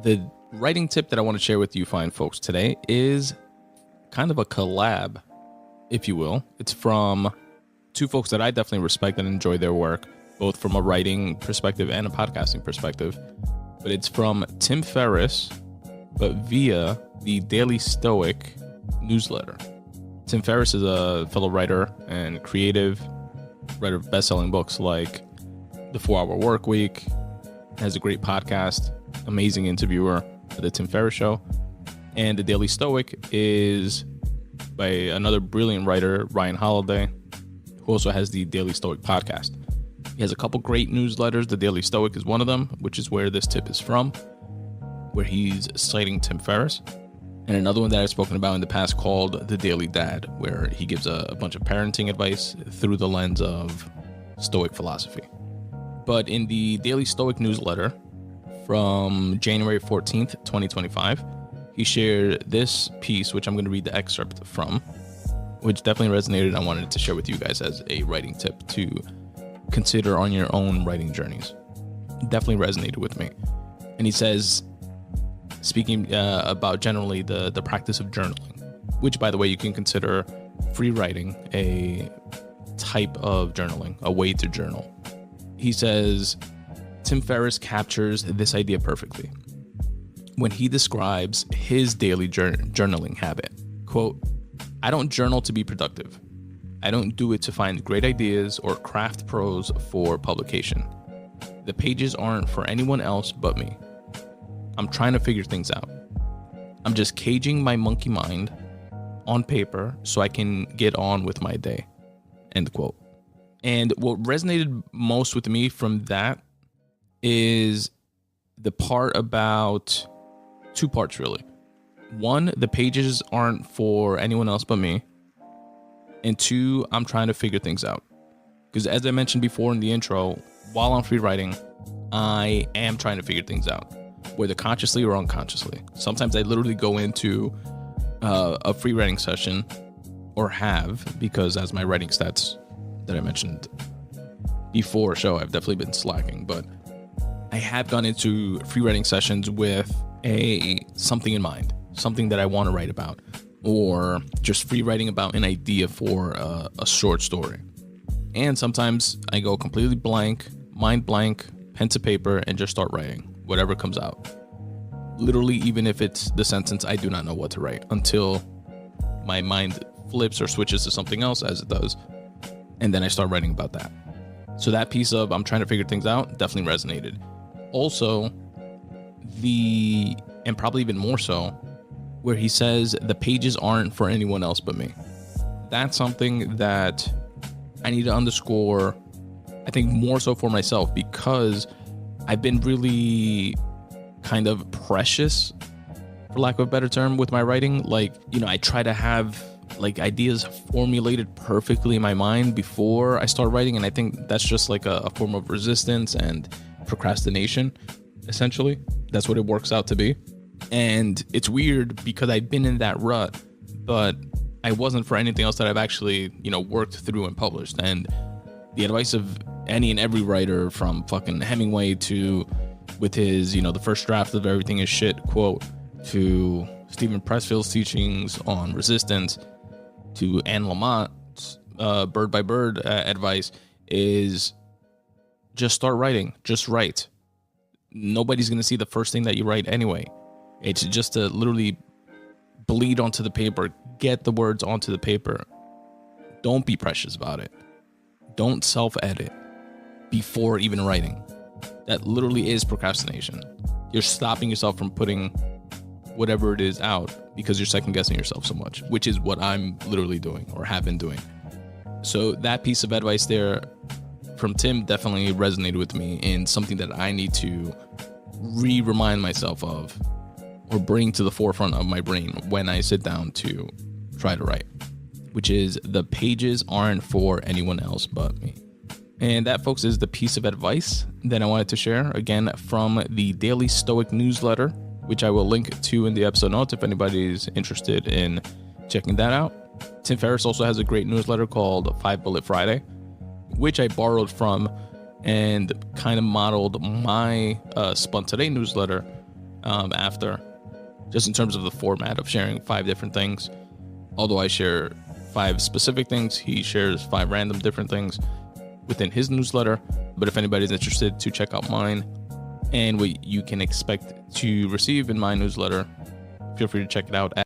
The writing tip that I want to share with you fine folks today is kind of a collab, if you will. It's from two folks that I definitely respect and enjoy their work, both from a writing perspective and a podcasting perspective. But it's from Tim Ferriss, but via the Daily Stoic newsletter. Tim Ferriss is a fellow writer and creative, writer of best-selling books like The 4-Hour Workweek, has a great podcast, amazing interviewer for The Tim Ferriss Show. And The Daily Stoic is by another brilliant writer, Ryan Holiday, who also has the Daily Stoic podcast. He has a couple great newsletters. The Daily Stoic is one of them, which is where this tip is from, where he's citing Tim Ferriss. And another one that I've spoken about in the past called The Daily Dad, where he gives a bunch of parenting advice through the lens of Stoic philosophy. But in the Daily Stoic newsletter from January 14th, 2025, he shared this piece, which I'm going to read the excerpt from, which definitely resonated. I wanted to share with you guys as a writing tip to consider on your own writing journeys. Definitely resonated with me. And he says, speaking about generally the practice of journaling, which, by the way, you can consider free writing a type of journaling, a way to journal. He says, Tim Ferriss captures this idea perfectly when he describes his daily journaling habit. Quote, "I don't journal to be productive. I don't do it to find great ideas or craft prose for publication. The pages aren't for anyone else but me. I'm trying to figure things out. I'm just caging my monkey mind on paper so I can get on with my day." End quote. And what resonated most with me from that is the part about two parts, really. One, the pages aren't for anyone else but me. And two, I'm trying to figure things out. Because as I mentioned before in the intro, while I'm free writing, I am trying to figure things out, whether consciously or unconsciously. Sometimes I literally go into a free writing session, or have, because as my writing stats that I mentioned before show, I've definitely been slacking, but I have gone into free writing sessions with something in mind, something that I want to write about, or just free writing about an idea for a short story. And sometimes I go completely blank, mind blank, pen to paper, and just start writing whatever comes out. Literally, even if it's the sentence I do not know what to write, until my mind flips or switches to something else, as it does, and then I start writing about that. So that piece of I'm trying to figure things out definitely resonated. Also, and probably even more so, where he says the pages aren't for anyone else but me. That's something that I need to underscore, I think more so for myself, because I've been really kind of precious, for lack of a better term, with my writing. Like, I try to have like ideas formulated perfectly in my mind before I start writing, and I think that's just like a form of resistance and procrastination, essentially. That's what it works out to be. And it's weird because I've been in that rut, but I wasn't for anything else that I've actually, worked through and published. And the advice of any and every writer, from fucking Hemingway to, with his, the first draft of Everything Is Shit quote, to Stephen Pressfield's teachings on resistance, to Anne Lamott's Bird by Bird advice, is just start writing. Just write. Nobody's going to see the first thing that you write anyway. It's just to literally bleed onto the paper, get the words onto the paper. Don't be precious about it. Don't self-edit before even writing. That literally is procrastination. You're stopping yourself from putting whatever it is out because you're second guessing yourself so much, which is what I'm literally doing or have been doing. So that piece of advice there from Tim definitely resonated with me, and something that I need to remind myself of, or bring to the forefront of my brain when I sit down to try to write, which is the pages aren't for anyone else but me. And that, folks, is the piece of advice that I wanted to share, again, from the Daily Stoic newsletter, which I will link to in the episode notes if anybody's interested in checking that out. Tim Ferriss also has a great newsletter called 5 Bullet Friday, which I borrowed from and kind of modeled my Spun Today newsletter after, just in terms of the format of sharing 5 different things. Although I share 5 specific things, he shares 5 random different things within his newsletter. But if anybody's interested to check out mine and what you can expect to receive in my newsletter, feel free to check it out at